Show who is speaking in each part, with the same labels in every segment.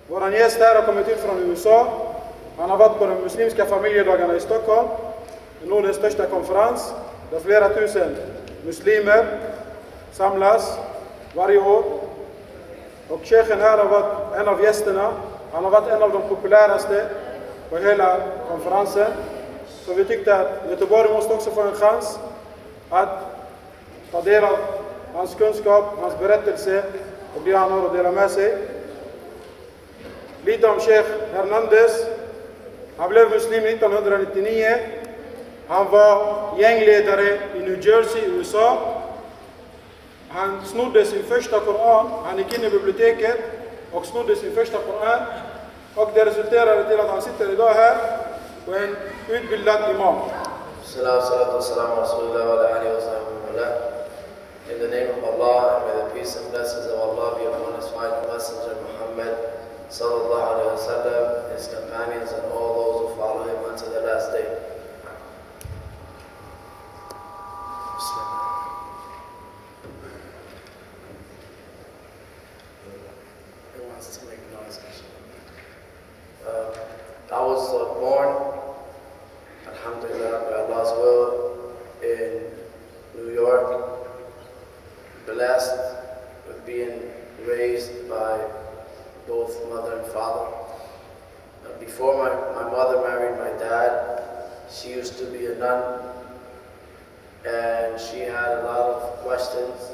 Speaker 1: Vår gäst här har kommit ut från USA. Han har varit på de muslimska familjedagarna i Stockholm. Nordens största konferens där flera tusen muslimer samlas varje år. Och chefen här har varit en av gästerna. Han har varit en av de populäraste på hela konferensen. Så vi tyckte att Göteborg måste också få en chans att ta del av hans kunskap, hans berättelse och det han har att dela med sig. Lite om Sheikh Hernandez. Han blev muslim 1999. Han var gängledare i New Jersey, USA. Han snodde sin första Koran. Han gick in i biblioteket och snodde sin första Koran. Och det resulterade till att han sitter idag här och är en utbildad imam.
Speaker 2: In the name of Allah, and may the peace and blessings of Allah be upon His final messenger Muhammad sallallahu alaihi wasallam, his companions, and all those who follow him until the last day. Who wants to make noise? I was born, alhamdulillah, by Allah's will, in New York, blessed with being raised by both mother and father. Before my mother married my dad, she used to be a nun, and she had a lot of questions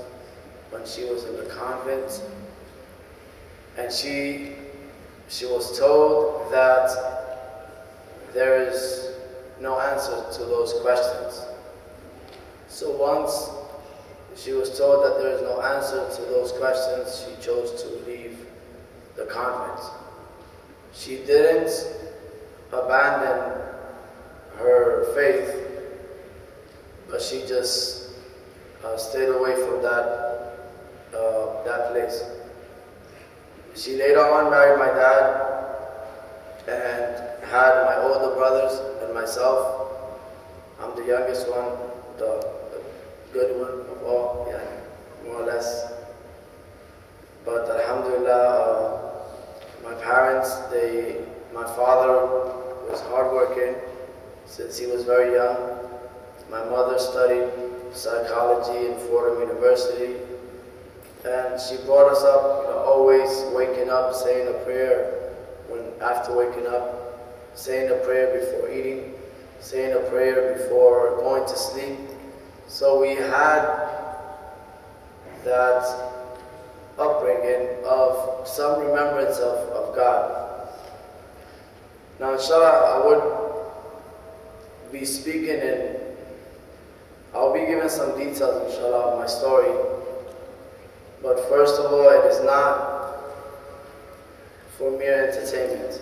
Speaker 2: when she was in the convent, and she was told that there is no answer to those questions. So once she was told that there is no answer to those questions, she chose to leave the convent. She didn't abandon her faith, but she just stayed away from that place. She later on married my dad and had my older brothers and myself. I'm the youngest one, the good one of all, yeah, more or less. But alhamdulillah, my parents, my father was hardworking since he was very young. My mother studied psychology in Fordham University, and she brought us up, always waking up, saying a prayer after waking up, saying a prayer before eating, saying a prayer before going to sleep. So we had that upbringing of some remembrance of God. Now inshallah, I would be speaking I'll be giving some details inshallah of my story. But first of all, it is not for mere entertainment.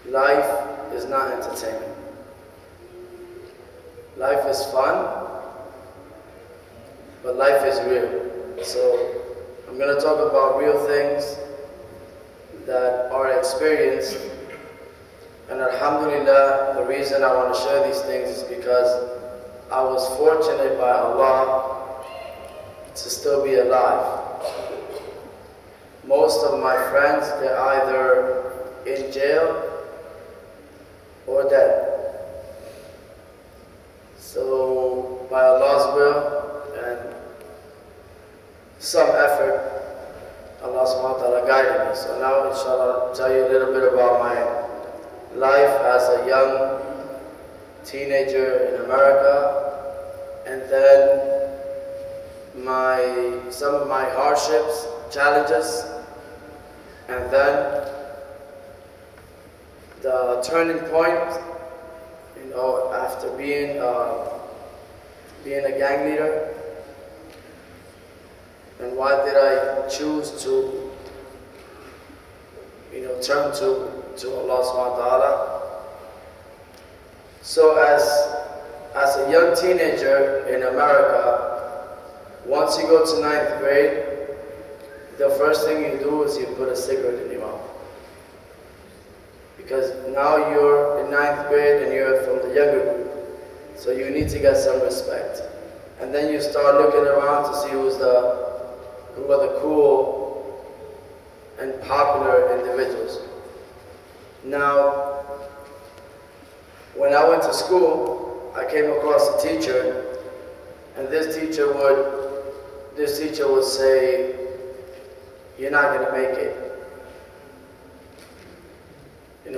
Speaker 2: Life is not entertainment. Life is fun, but life is real. So I'm going to talk about real things that are experienced. And alhamdulillah, the reason I want to share these things is because I was fortunate by Allah to still be alive. Most of my friends, they're either in jail or dead. So by Allah's will and some effort, Allah subhanahu wa ta'ala guided me. So now inshallah I'll tell you a little bit about my life as a young teenager in America, and then some of my hardships, challenges, and then the turning point, after being a gang leader, and why did I choose to, turn to Allah subhanahu wa ta'ala. So as a young teenager in America, once you go to 9th grade, the first thing you do is you put a cigarette in your mouth. Because now you're in 9th grade and you're from the younger group. So you need to get some respect. And then you start looking around to see who are the cool and popular individuals. Now, when I went to school, I came across a teacher, and this teacher would say, "You're not going to make it."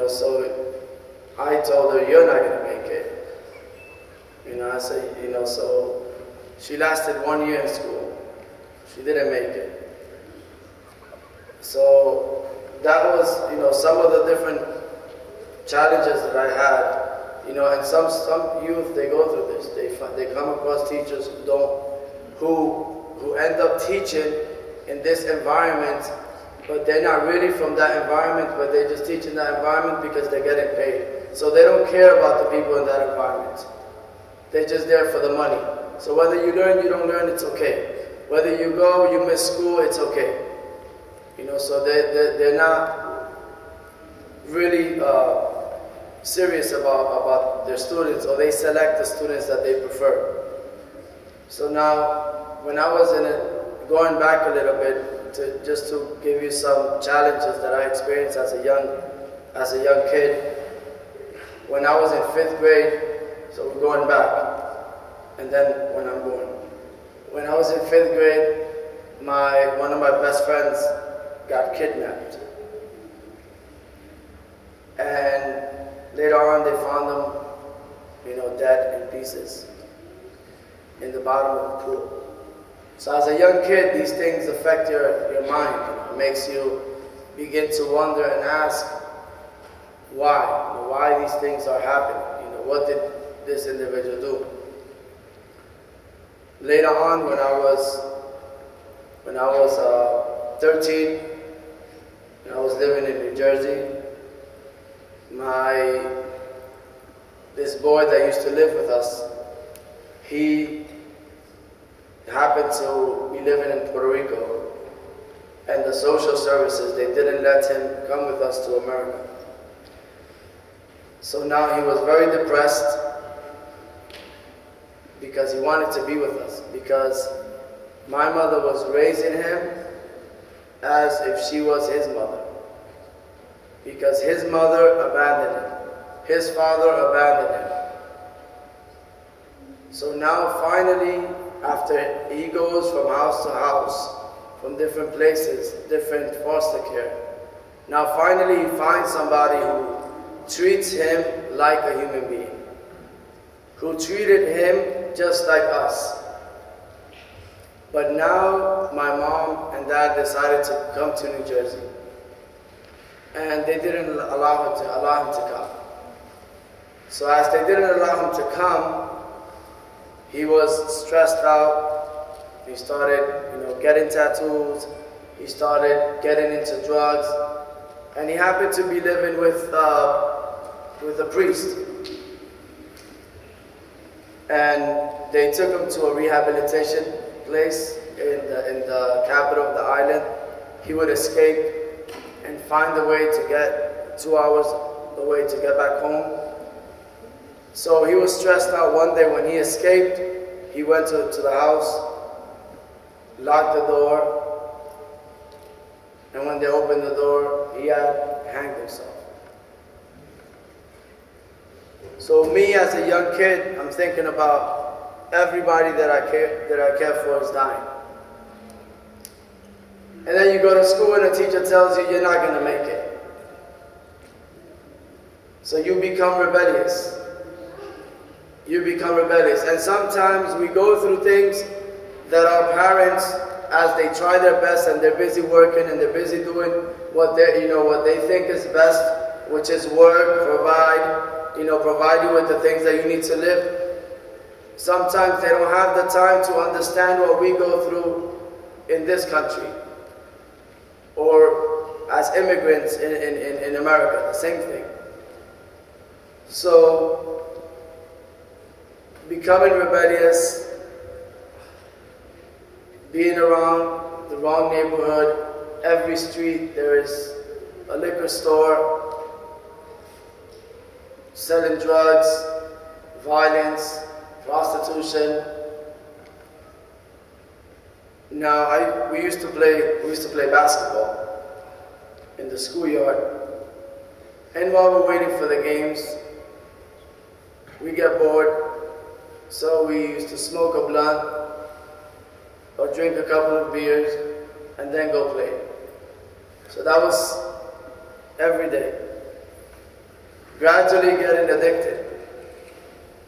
Speaker 2: So I told her, "You're not going to make it." I said, so she lasted 1 year in school. She didn't make it. So that was, some of the different challenges that I had. And some youth, they go through this. They come across teachers who end up teaching in this environment, but they're not really from that environment, but they just teach in that environment because they're getting paid. So they don't care about the people in that environment. They're just there for the money. So whether you learn, you don't learn, it's okay. Whether you go, you miss school, it's okay. So they're not really serious about their students, or they select the students that they prefer. So now, when I was going back a little bit, just to give you some challenges that I experienced as a young kid. When I was in 5th grade, so we're going back, and then when I'm going. When I was in 5th grade, one of my best friends got kidnapped. And later on, they found him, dead in pieces in the bottom of the pool. So as a young kid, these things affect your mind. It makes you begin to wonder and ask why these things are happening. What did this individual do? Later on, when I was 13, and I was living in New Jersey, this boy that used to live with us, he happened to be living in Puerto Rico, and the social services, they didn't let him come with us to America. So now he was very depressed because he wanted to be with us, because my mother was raising him as if she was his mother, because his mother abandoned him, his father abandoned him. So now finally, after he goes from house to house, from different places, different foster care, now finally he finds somebody who treats him like a human being, who treated him just like us. But now my mom and dad decided to come to New Jersey, and they didn't allow him to come. So as they didn't allow him to come, he was stressed out. He started, getting tattoos. He started getting into drugs, and he happened to be living with a priest. And they took him to a rehabilitation place in the capital of the island. He would escape and find a way to get 2 hours away to get back home. So he was stressed out. One day when he escaped, he went to the house, locked the door, and when they opened the door, he had hanged himself. So me as a young kid, I'm thinking about everybody that I care for is dying. And then you go to school and a teacher tells you you're not going to make it. So you become rebellious. You become rebellious. And sometimes we go through things that our parents, as they try their best and they're busy working and they're busy doing what they think is best, which is work, provide you with the things that you need to live. Sometimes they don't have the time to understand what we go through in this country, or as immigrants in America, the same thing. So, becoming rebellious, being around the wrong neighborhood, every street there is a liquor store, selling drugs, violence, prostitution. Now, we used to play basketball, in the schoolyard. And while we're waiting for the games, we get bored. So we used to smoke a blunt or drink a couple of beers and then go play. So that was every day. Gradually getting addicted.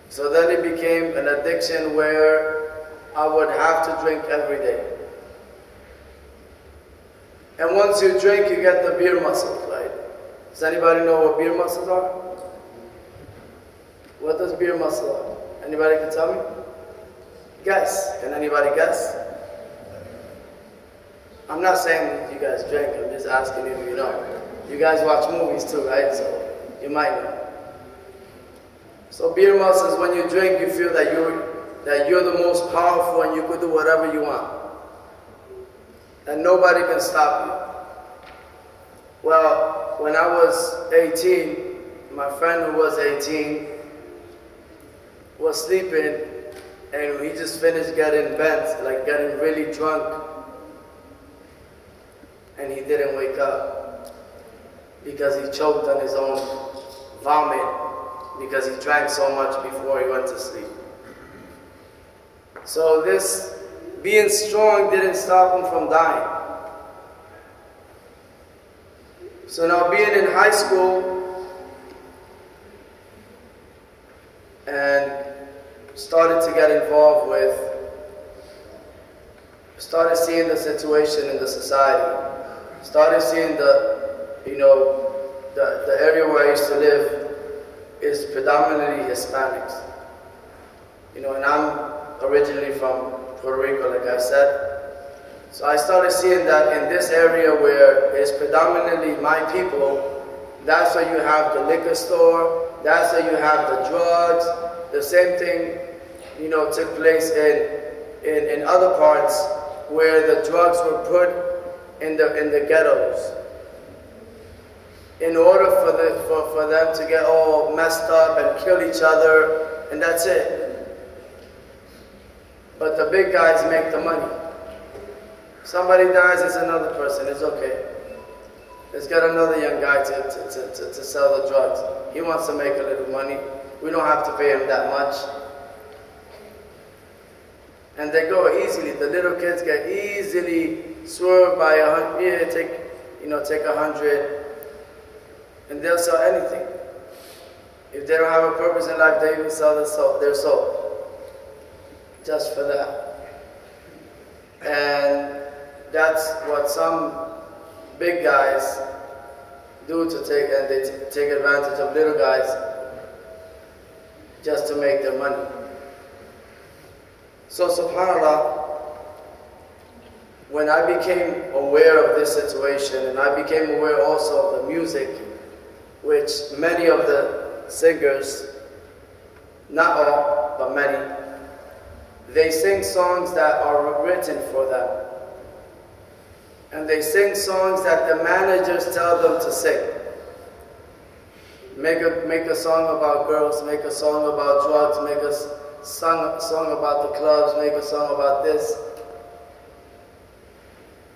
Speaker 2: So then it became an addiction where I would have to drink every day. And once you drink, you get the beer muscles, right? Does anybody know what beer muscles are? What does beer muscle are? Anybody can tell me? Guess. Can anybody guess? I'm not saying that you guys drink, I'm just asking if you know. You guys watch movies too, right? So you might know. So beer muscle is when you drink, you feel that you're the most powerful and you could do whatever you want. And nobody can stop you. Well, when I was 18, my friend who was 18 was sleeping and he just finished getting bent, like getting really drunk. And he didn't wake up because he choked on his own vomit because he drank so much before he went to sleep. So this being strong didn't stop him from dying. So now being in high school and started to get involved with, started seeing the situation in the society, started seeing the area where I used to live is predominantly Hispanics. And I'm originally from Puerto Rico, like I said. So I started seeing that in this area where it's predominantly my people, that's where you have the liquor store, that's where you have the drugs. The same thing, took place in other parts where the drugs were put in the ghettos. In order for them to get all messed up and kill each other, and that's it. But the big guys make the money. Somebody dies, it's another person, it's okay. Let's get another young guy to sell the drugs. He wants to make a little money. We don't have to pay him that much. And they go easily. The little kids get easily swerved by 100. Yeah, take 100. And they'll sell anything. If they don't have a purpose in life, they even sell their soul. Just for that. And that's what some big guys do they take advantage of little guys just to make their money. So subhanAllah, when I became aware of this situation, and I became aware also of the music, which many of the singers, not all, but many, they sing songs that are written for them. And they sing songs that the managers tell them to sing. Make a song about girls, make a song about drugs, make a song about the clubs, make a song about this.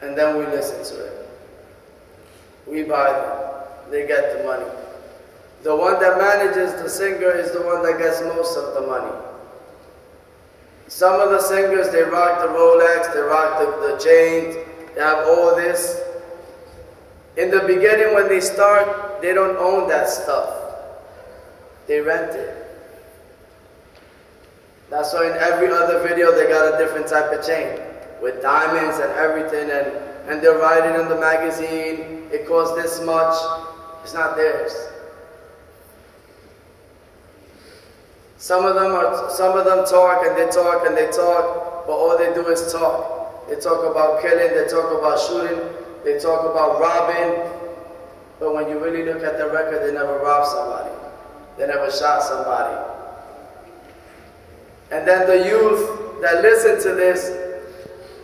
Speaker 2: And then we listen to it. We buy them. They get the money. The one that manages the singer is the one that gets most of the money. Some of the singers, they rock the Rolex, they rock the chains, they have all this. In the beginning, when they start, they don't own that stuff. They rent it. That's why in every other video, they got a different type of chain with diamonds and everything, and they're writing in the magazine, it costs this much. It's not theirs. Some of them talk and they talk and they talk, but all they do is talk. They talk about killing, they talk about shooting, they talk about robbing, but when you really look at the record, they never robbed somebody. They never shot somebody. And then the youth that listen to this,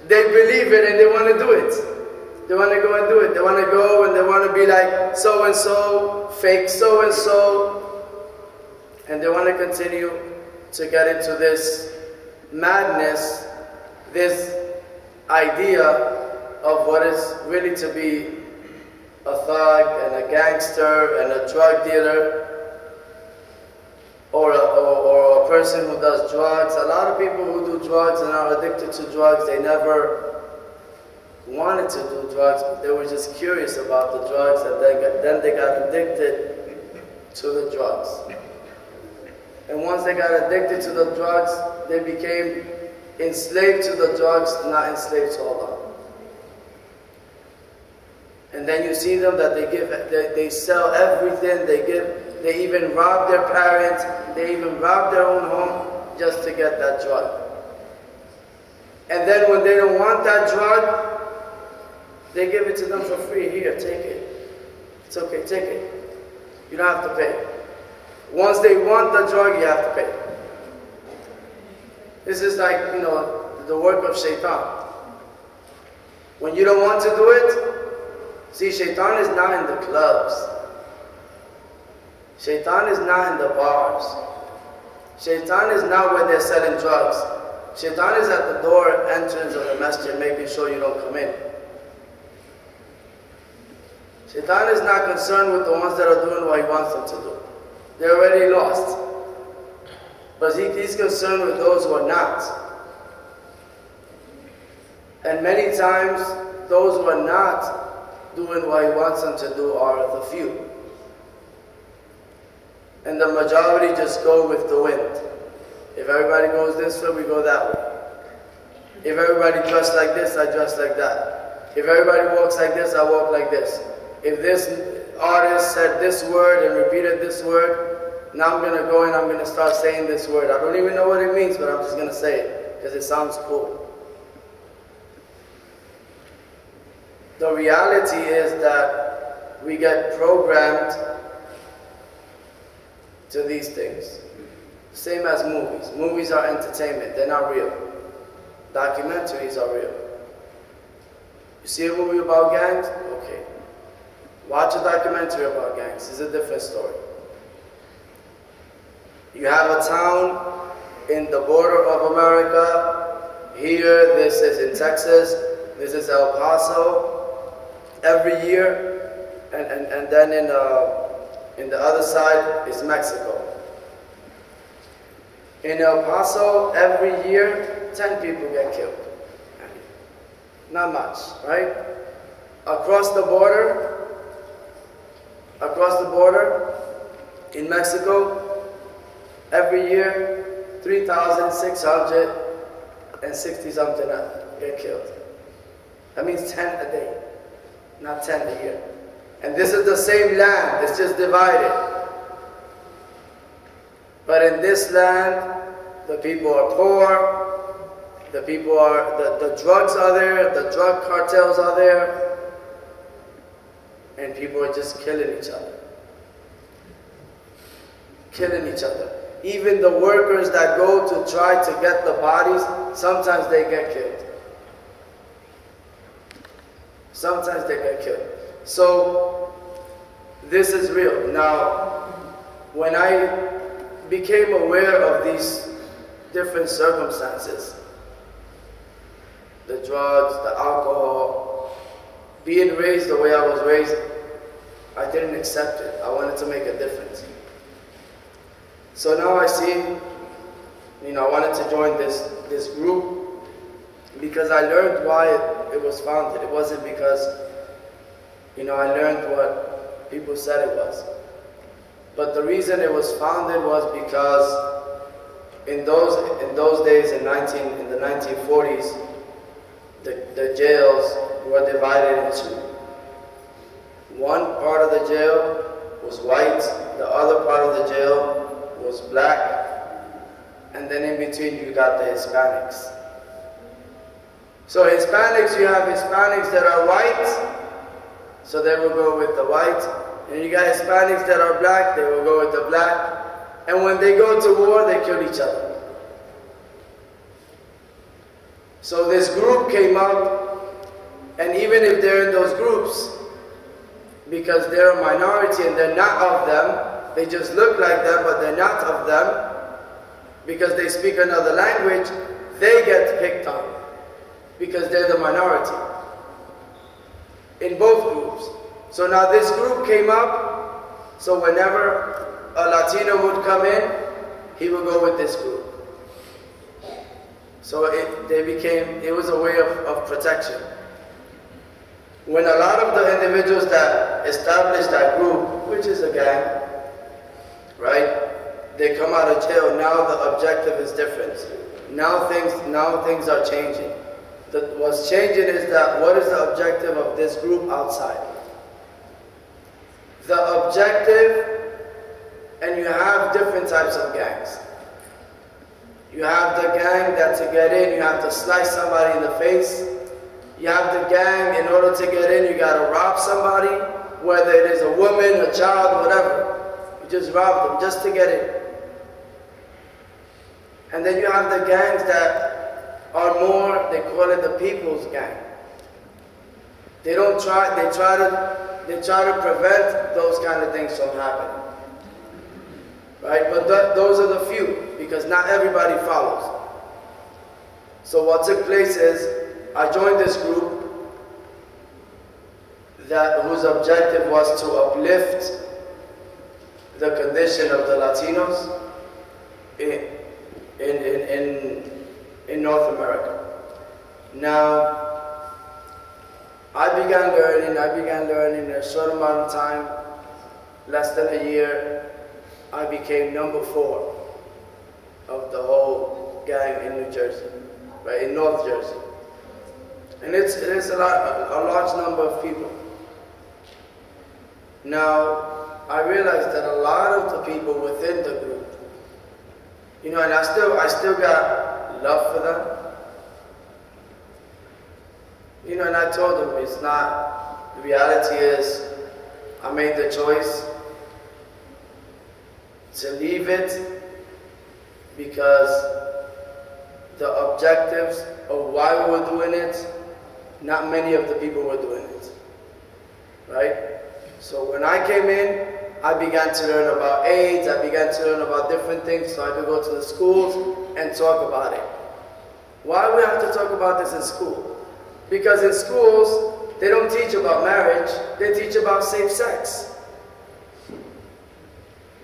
Speaker 2: they believe it and they want to do it. They want to go and do it. They want to go and they want to be like so-and-so, fake so-and-so. And they want to continue to get into this madness, this idea of what is really to be a thug and a gangster and a drug dealer, or a person who does drugs. A lot of people who do drugs and are addicted to drugs, they never wanted to do drugs, but they were just curious about the drugs, and then they got addicted to the drugs. And once they got addicted to the drugs, they became enslaved to the drugs, not enslaved to Allah. And then you see them that they sell everything, they even rob their parents, they even rob their own home just to get that drug. And then when they don't want that drug, they give it to them for free. Here, take it. It's okay, take it. You don't have to pay. Once they want the drug, you have to pay. This is like, the work of shaitan. When you don't want to do it, see, shaitan is not in the clubs. Shaitan is not in the bars. Shaitan is not where they're selling drugs. Shaitan is at the door entrance of the masjid, making sure you don't come in. Shaitan is not concerned with the ones that are doing what he wants them to do. They're already lost. But he's concerned with those who are not. And many times, those who are not doing what he wants them to do are the few. And the majority just go with the wind. If everybody goes this way, we go that way. If everybody dressed like this, I dress like that. If everybody walks like this, I walk like this. If this artist said this word and repeated this word, now I'm going to go and I'm going to start saying this word. I don't even know what it means, but I'm just going to say it because it sounds cool. The reality is that we get programmed to these things. Same as movies. Movies are entertainment, they're not real. Documentaries are real. You see a movie about gangs? Okay. Watch a documentary about gangs. It's a different story. You have a town in the border of America. Here, this is in Texas. This is El Paso. Every year, and then in the other side is Mexico. In El Paso, every year, 10 people get killed. Not much, right? Across the border, in Mexico, every year, 3,660 something get killed. That means 10 a day, not 10 a year. And this is the same land, it's just divided. But in this land, the people are poor, the drugs are there, the drug cartels are there, and people are just killing each other. Killing each other. Even the workers that go to try to get the bodies, sometimes they get killed. Sometimes they get killed. So, this is real. Now, when I became aware of these different circumstances, the drugs, the alcohol, being raised the way I was raised, I didn't accept it. I wanted to make a difference. So now I see, I wanted to join this group because I learned why it was founded. It wasn't because, I learned what people said it was. But the reason it was founded was because in those days, in the 1940s, the jails were divided into one part of the jail was white, the other part of the jail was black, and then in between you got the Hispanics. So Hispanics, you have Hispanics that are white, so they will go with the white, and you got Hispanics that are black, they will go with the black, and when they go to war, they kill each other. So this group came up, and even if they're in those groups, because they're a minority and they're not of them, they just look like them, but they're not of them, because they speak another language, they get picked on, because they're the minority. In both groups. So now this group came up, so whenever a Latino would come in, he would go with this group. So it was a way of protection. When a lot of the individuals that established that group, which is a gang, right, they come out of jail, now the objective is different. Now things are changing. What's changing is that what is the objective of this group outside? The objective, and you have different types of gangs. You have the gang that to get in, you have to slice somebody in the face. You have the gang, in order to get in, you gotta rob somebody, whether it is a woman, a child, whatever. You just rob them just to get in. And then you have the gangs that are more, they call it the people's gang. They try to prevent those kind of things from happening. Right? But those are the few, because not everybody follows. So what took place is, I joined this group whose objective was to uplift the condition of the Latinos in North America. Now, I began learning in a short amount of time, less than a year. I became number 4 of the whole gang in New Jersey, right, in North Jersey. And it's a large number of people. Now, I realized that a lot of the people within the group, you know, and I still got love for them. You know, and I told them it's not, the reality is, I made the choice to leave it because the objectives of why we were doing it, not many of the people were doing it, right? So when I came in, I began to learn about AIDS, I began to learn about different things so I could go to the schools and talk about it. Why do we have to talk about this in school? Because in schools, they don't teach about marriage, they teach about safe sex.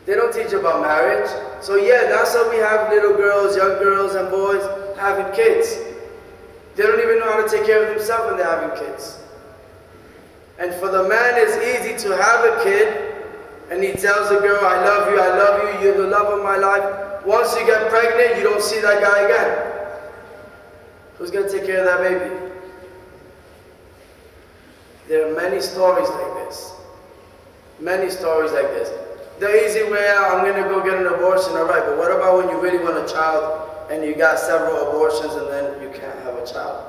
Speaker 2: They don't teach about marriage. So yeah, that's how we have little girls, young girls and boys having kids. They don't even know how to take care of themselves when they're having kids. And for the man, it's easy to have a kid, and he tells the girl, I love you, you're the love of my life. Once you get pregnant, you don't see that guy again. Who's going to take care of that baby? There are many stories like this. Many stories like this. The easy way out, I'm going to go get an abortion, all right, but what about when you really want a child and you got several abortions and then you can't have a child?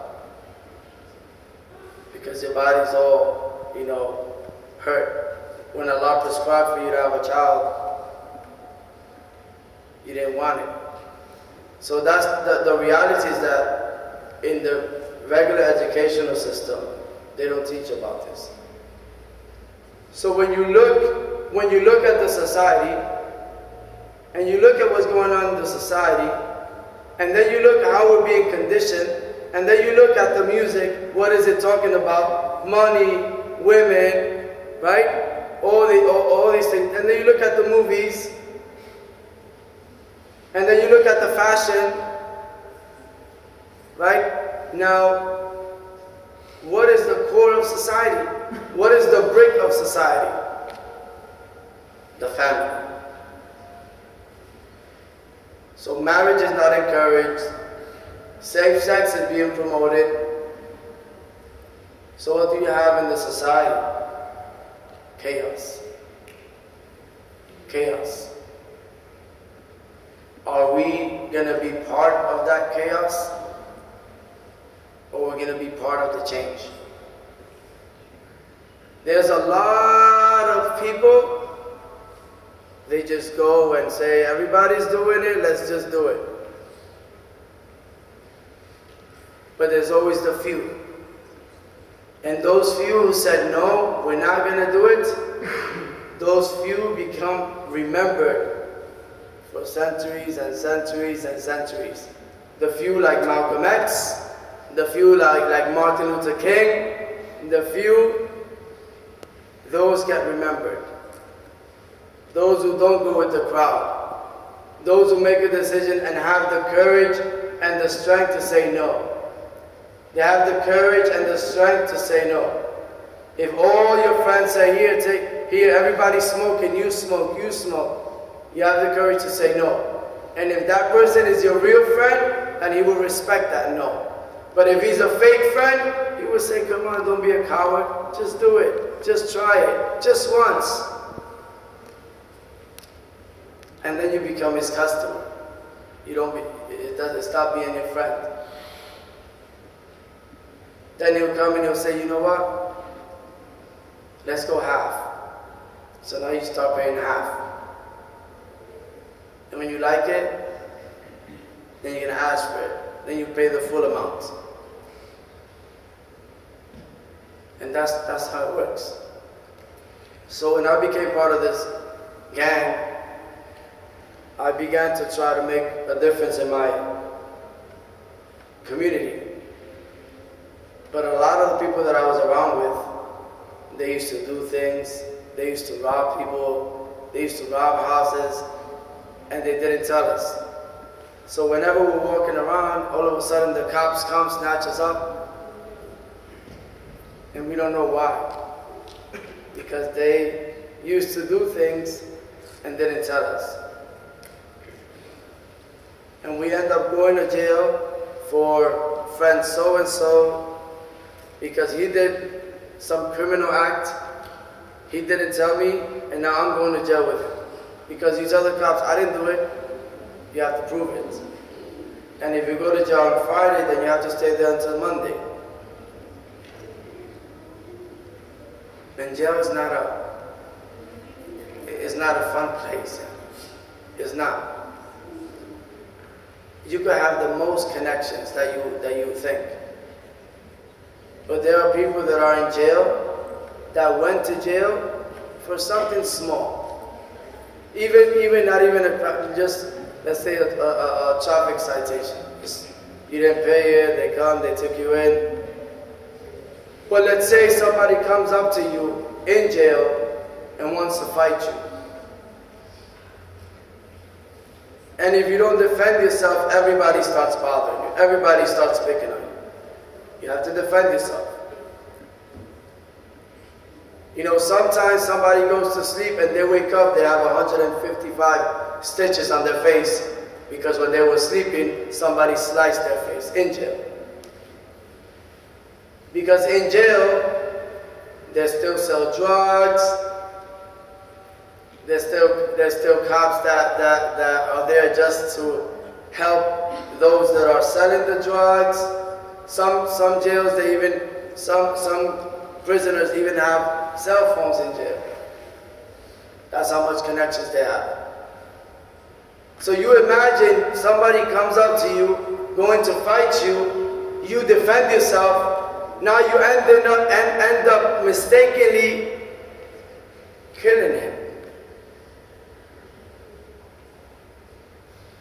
Speaker 2: Because your body's all, you know, hurt. When Allah prescribed for you to have a child, you didn't want it. So that's the reality is that in the regular educational system, they don't teach about this. So when you look at the society, and you look at what's going on in the society, and then you look at how we're being conditioned, and then you look at the music, what is it talking about? Money, women, right? All these things. And then you look at the movies, and then you look at the fashion, right? Now, what is the core of society? What is the brick of society? The family. So marriage is not encouraged. Safe sex is being promoted. So what do you have in the society? Chaos. Chaos. Are we going to be part of that chaos? Or we're going to be part of the change? There's a lot of people, they just go and say, everybody's doing it, let's just do it. But there's always the few. And those few who said, no, we're not going to do it, those few become remembered for centuries and centuries and centuries. The few like Malcolm X, the few like Martin Luther King, the few those get remembered. Those who don't go with the crowd. Those who make a decision and have the courage and the strength to say no. They have the courage and the strength to say no. If all your friends say, here, everybody smoking, you smoke, you have the courage to say no. And if that person is your real friend, then he will respect that no. But if he's a fake friend, he will say, come on, don't be a coward. Just do it. Just try it. Just once. And then you become his customer. It doesn't stop being your friend. Then he'll come and he'll say, you know what? Let's go half. So now you start paying half. And when you like it, then you're going to ask for it. Then you pay the full amount. And that's how it works. So when I became part of this gang, I began to try to make a difference in my community. But a lot of the people that I was around with, they used to do things, they used to rob people, they used to rob houses, and they didn't tell us. So whenever we're walking around, all of a sudden the cops come, snatch us up, and we don't know why. Because they used to do things and didn't tell us. And we end up going to jail for friend so-and-so because he did some criminal act. He didn't tell me, and now I'm going to jail with him. Because you tell the cops, I didn't do it, you have to prove it. And if you go to jail on Friday, then you have to stay there until Monday. And jail is not a fun place. It's not. You could have the most connections that you think. But there are people that are in jail that went to jail for something small. Even not even just, let's say a traffic citation. You didn't pay it, they come, they took you in. But let's say somebody comes up to you in jail and wants to fight you. And if you don't defend yourself, everybody starts bothering you. Everybody starts picking on you. You have to defend yourself. You know, sometimes somebody goes to sleep and they wake up, they have 155 stitches on their face because when they were sleeping, somebody sliced their face in jail. Because in jail, they still sell drugs. There's still cops that are there just to help those that are selling the drugs. Some jails, some prisoners even have cell phones in jail. That's how much connections they have. So you imagine somebody comes up to you, going to fight you, you defend yourself, now you end up mistakenly killing him.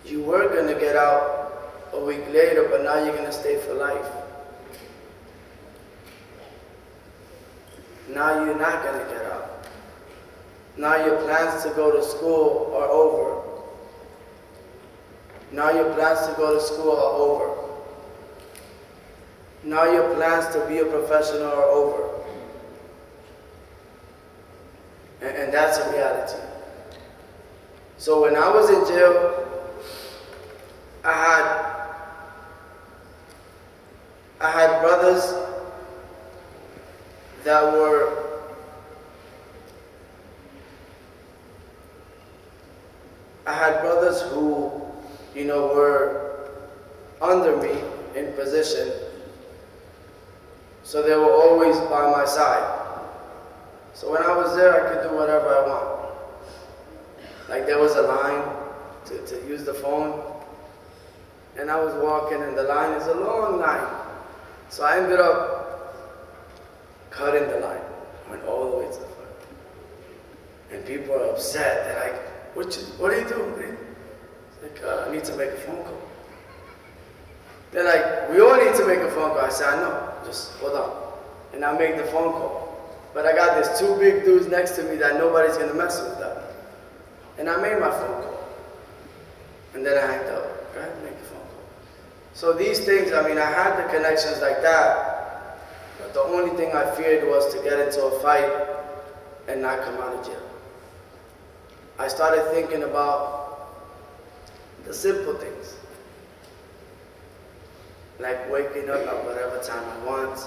Speaker 2: You were going to get out a week later, but now you're going to stay for life. Now you're not going to get out. Now your plans to go to school are over. Now your plans to go to school are over. Now your plans to be a professional are over. And that's a reality. So when I was in jail, I had brothers that were who, you know, were under me in position, so they were always by my side. So when I was there, I could do whatever I want. Like there was a line to use the phone, and I was walking, and the line is a long line. So I ended up cutting the line, went all the way to the front. And people are upset. They're like, what are you doing? It's like, I need to make a phone call. They're like, we all need to make a phone call. I said, I know, just hold on. And I made the phone call. But I got these two big dudes next to me that nobody's gonna mess with them. And I made my phone call. And then I hanged up. Go ahead and make the phone call. So these things, I mean, I had the connections like that, but the only thing I feared was to get into a fight and not come out of jail. I started thinking about the simple things, like waking up at whatever time I want,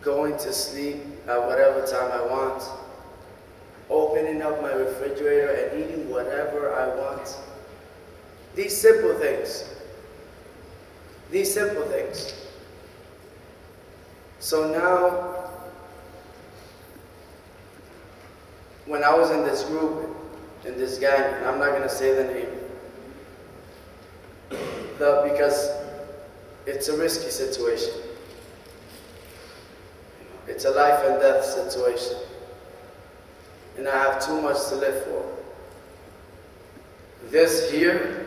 Speaker 2: going to sleep at whatever time I want, opening up my refrigerator and eating whatever I want. These simple things. These simple things. So now, when I was in this group, in this gang, and I'm not going to say the name, because it's a risky situation. It's a life and death situation. And I have too much to live for. This here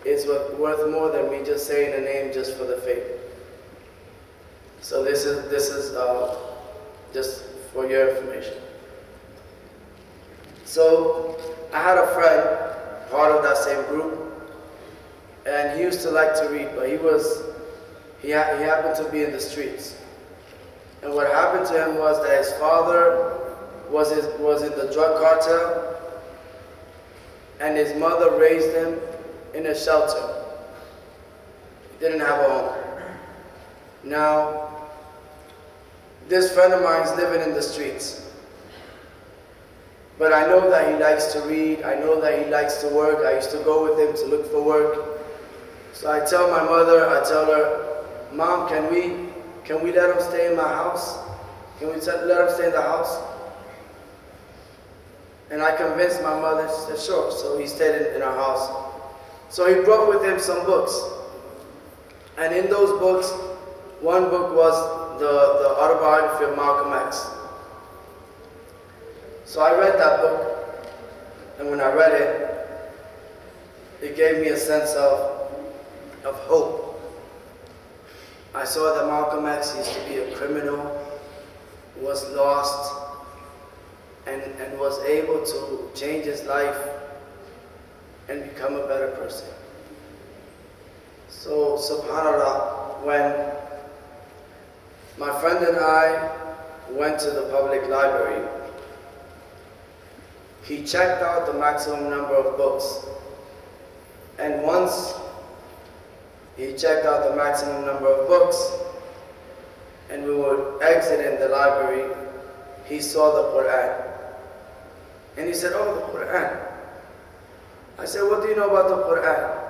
Speaker 2: is worth more than me just saying a name just for the fame. So this is just for your information. So I had a friend, part of that same group, and he used to like to read, but he happened to be in the streets. And what happened to him was that his father was in the drug cartel, and his mother raised him in a shelter. He didn't have a home. Now, this friend of mine is living in the streets. But I know that he likes to read, I know that he likes to work. I used to go with him to look for work. So I tell my mother, I tell her, Mom, can we let him stay in my house? Can we let him stay in the house? And I convinced my mother, she said, sure. So he stayed in our house. So he brought with him some books. And in those books, one book was the autobiography of Malcolm X. So I read that book, and when I read it, it gave me a sense of hope. I saw that Malcolm X used to be a criminal, was lost, and was able to change his life and become a better person. So, subhanAllah, when my friend and I went to the public library, he checked out the maximum number of books. And once he checked out the maximum number of books, and we were exiting the library, he saw the Quran. And he said, oh, the Quran. I said, what do you know about the Quran?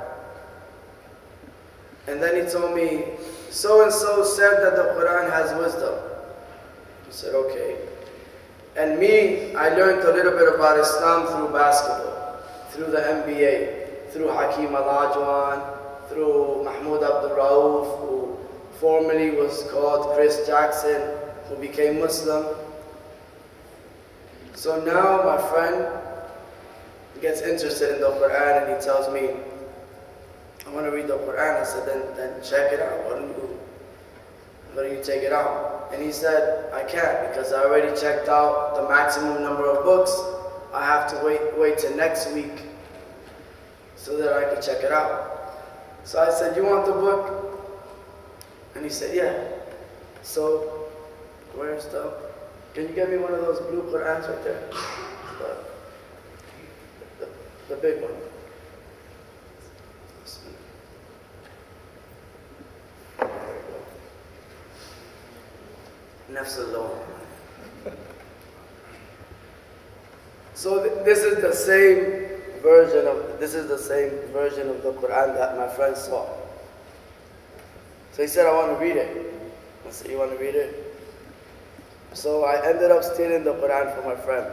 Speaker 2: And then he told me, so-and-so said that the Quran has wisdom. I said, okay. And me, I learned a little bit about Islam through basketball, through the NBA, through Hakeem Olajuwon, through Mahmoud Abdul Rauf, who formerly was called Chris Jackson, who became Muslim. So now my friend gets interested in the Quran and he tells me, I want to read the Quran. I said, then check it out. Why don't you take it out? And he said, I can't because I already checked out the maximum number of books. I have to wait till next week so that I can check it out. So I said, you want the book? And he said, yeah. So, where's can you get me one of those blue Qurans right there? The big one. Nafs al-lång. So this is the same version of the Quran that my friend saw. So he said, I want to read it. I said, you want to read it? So I ended up stealing the Quran from my friend.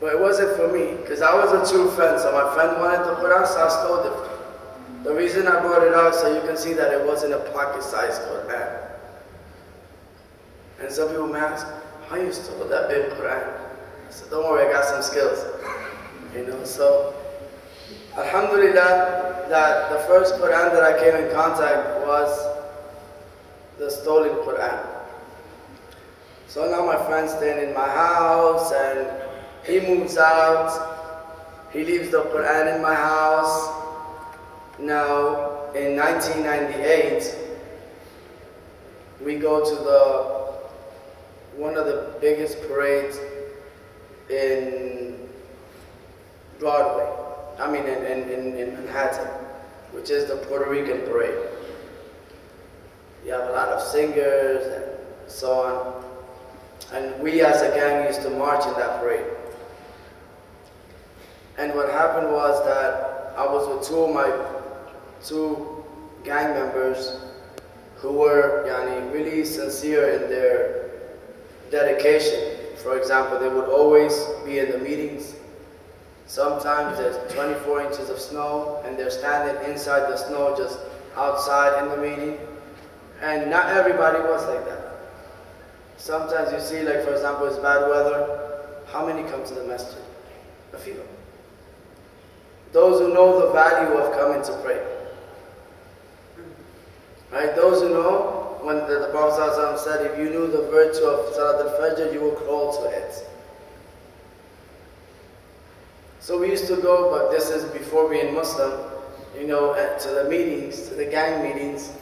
Speaker 2: But it wasn't for me, because I was a true friend. So my friend wanted the Quran, so I stole it from him. The reason I brought it out, so you can see that it wasn't a pocket-sized Quran. And some people may ask, how you stole that big Quran? I said, don't worry, I got some skills. So Alhamdulillah, that the first Quran that I came in contact was the stolen Quran. So now my friend's staying in my house, and he moves out. He leaves the Quran in my house. Now, in 1998, we go to one of the biggest parades in Broadway. I mean, in Manhattan, which is the Puerto Rican parade. You have a lot of singers and so on. And we as a gang used to march in that parade. And what happened was that I was with two gang members who were really sincere in their dedication. For example, they would always be in the meetings. Sometimes there's 24 inches of snow and they're standing inside the snow, just outside in the meeting. And not everybody was like that. Sometimes you see, like for example, it's bad weather. How many come to the masjid? A few. Those who know the value of coming to pray. Right? Those who know, when the Prophet ﷺ said, if you knew the virtue of Salat al-Fajr, you would crawl to it. So we used to go, but this is before being Muslim, you know, to the meetings, to the gang meetings,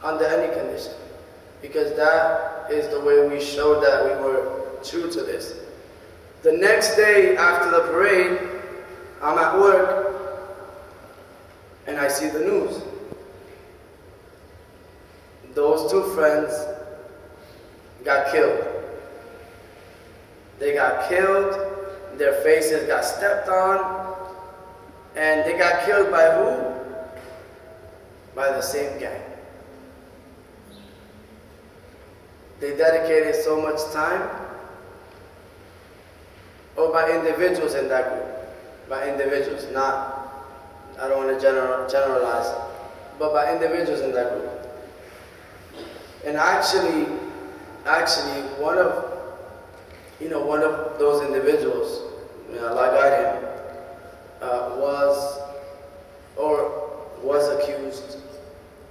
Speaker 2: under any condition. Because that is the way we showed that we were true to this. The next day after the parade, I'm at work and I see the news. Those two friends got killed. They got killed, their faces got stepped on, and they got killed by who? By the same gang. They dedicated so much time, or by individuals in that group. By individuals, not, I don't want to generalize, but by individuals in that group. And actually, one of those individuals, Allah guide him, was accused,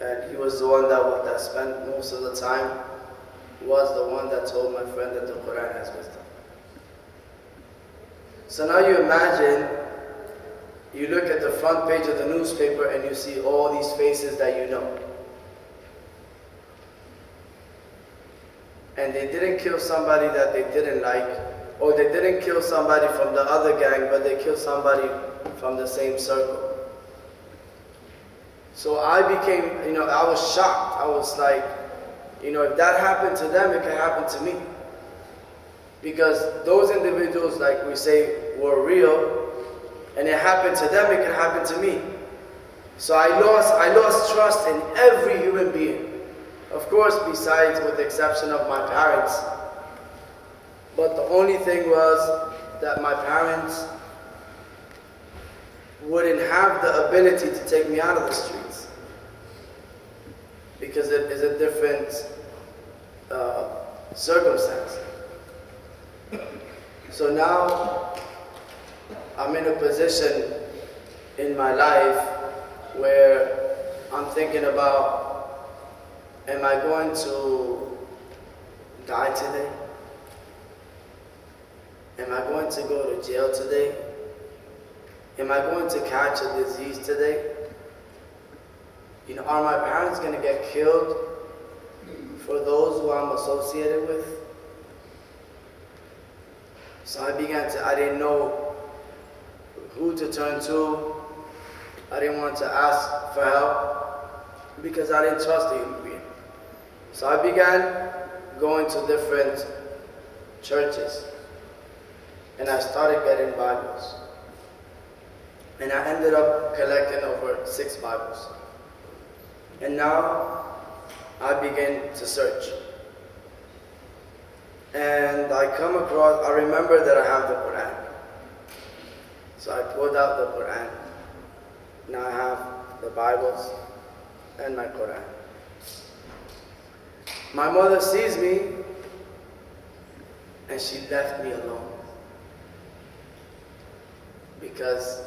Speaker 2: and he was the one that spent most of the time, was the one that told my friend that the Quran has wisdom. So now you imagine, you look at the front page of the newspaper and you see all these faces that you know. And they didn't kill somebody that they didn't like, or they didn't kill somebody from the other gang, but they killed somebody from the same circle. So I became, I was shocked. I was like, if that happened to them, it can happen to me. Because those individuals, like we say, were real, and it happened to them, it can happen to me. So I lost trust in every human being. Of course, besides, with the exception of my parents. But the only thing was that my parents wouldn't have the ability to take me out of the streets. Because it is a different circumstance. So now, I'm in a position in my life where I'm thinking about, am I going to die today? Am I going to go to jail today? Am I going to catch a disease today? Are my parents going to get killed for those who I'm associated with? So I didn't know who to turn to. I didn't want to ask for help because I didn't trust the human being. So I began going to different churches and I started getting Bibles. And I ended up collecting over 6 Bibles. And now I begin to search. And I remember that I have the Quran. So I pulled out the Quran. Now I have the Bibles and my Quran. My mother sees me and she left me alone. Because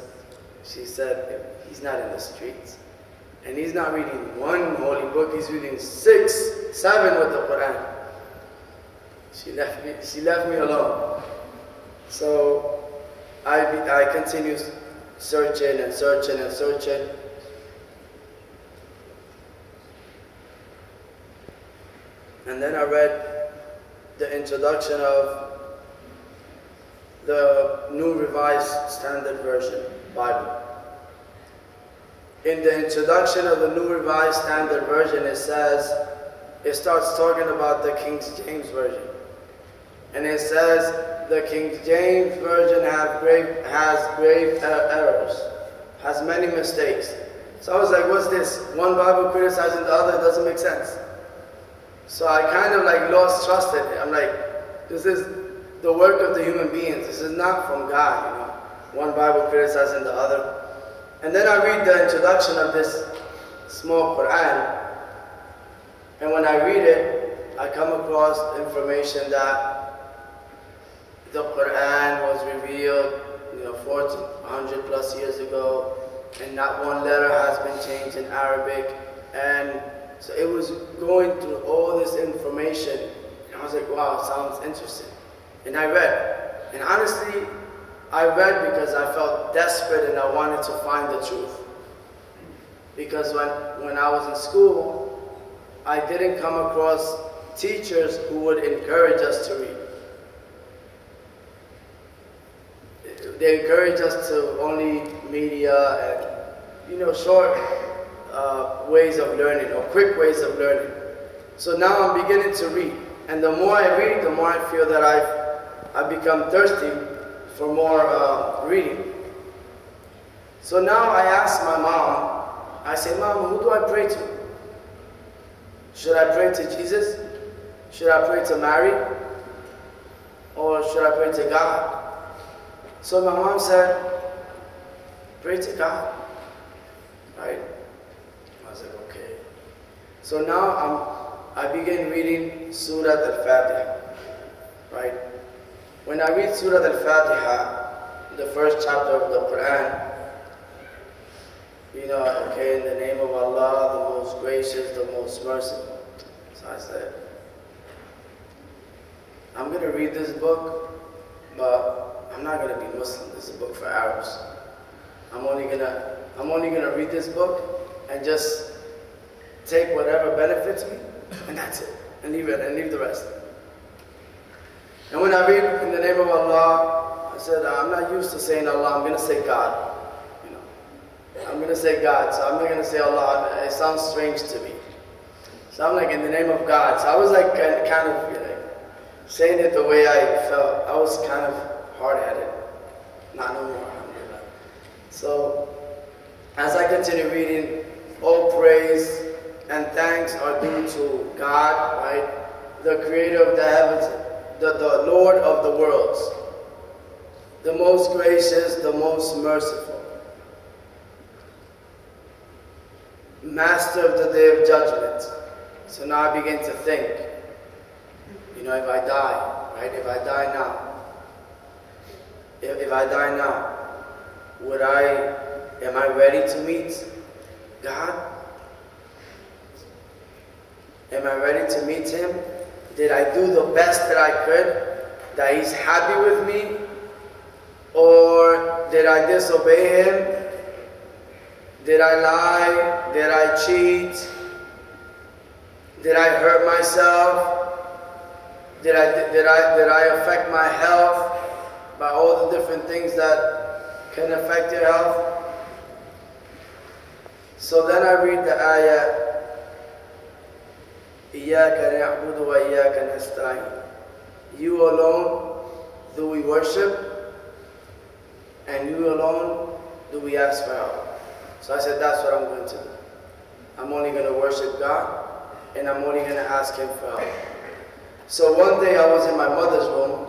Speaker 2: she said, he's not in the streets. And he's not reading one holy book, he's reading 6, 7 with the Quran. She left me alone. So I continued searching and searching and searching. And then I read the introduction of the New Revised Standard Version Bible. In the introduction of the New Revised Standard Version, it starts talking about the King James Version. And it says, the King James Version has grave errors, has many mistakes. So I was like, what's this? One Bible criticizing the other, it doesn't make sense. So I kind of like lost trust in it. I'm like, this is the work of the human beings. This is not from God, you know. One Bible criticizing the other. And then I read the introduction of this small Quran. And when I read it, I come across information that the Quran was revealed, 100 plus years ago, and not one letter has been changed in Arabic. And so it was going through all this information, and I was like, wow, it sounds interesting. And I read. And honestly, I read because I felt desperate and I wanted to find the truth. Because when I was in school, I didn't come across teachers who would encourage us to read. They encourage us to only media and, short ways of learning or quick ways of learning. So now I'm beginning to read. And the more I read, the more I feel that I've become thirsty for more reading. So now I ask my mom, I say, Mom, who do I pray to? Should I pray to Jesus? Should I pray to Mary? Or should I pray to God? So my mom said, pray to God, right? I was like, okay. So now I begin reading Surah Al-Fatiha, right? When I read Surah Al-Fatiha, the first chapter of the Quran, okay, in the name of Allah, the most gracious, the most merciful. So I said, I'm going to read this book, but I'm not going to be Muslim. This is a book for Arabs. I'm only gonna read this book and just take whatever benefits me, and that's it. And leave the rest. And when I read in the name of Allah, I said, I'm not used to saying Allah, I'm gonna say God. I'm gonna say God, so I'm not gonna say Allah. It sounds strange to me. So I'm like, in the name of God. So I was like kind of saying it the way I felt. I was kind of hard-headed. Not no more, alhamdulillah. So, as I continue reading, all praise and thanks are due to God, right? The creator of the heavens, the Lord of the worlds, the most gracious, the most merciful, master of the day of judgment. So now I begin to think, if I die, right? If I die now, if I die now, am I ready to meet God? Am I ready to meet Him? Did I do the best that I could, that He's happy with me? Or did I disobey Him? Did I lie? Did I cheat? Did I hurt myself? Did I affect my health by all the different things that can affect your health? So then I read the ayah, إِيَّاكَ نَعْبُدُ وَإِيَّاكَ نَسْتَعِينُ. You alone do we worship, and you alone do we ask for help. So I said, that's what I'm going to do. I'm only going to worship God, and I'm only going to ask Him for help. So one day I was in my mother's room,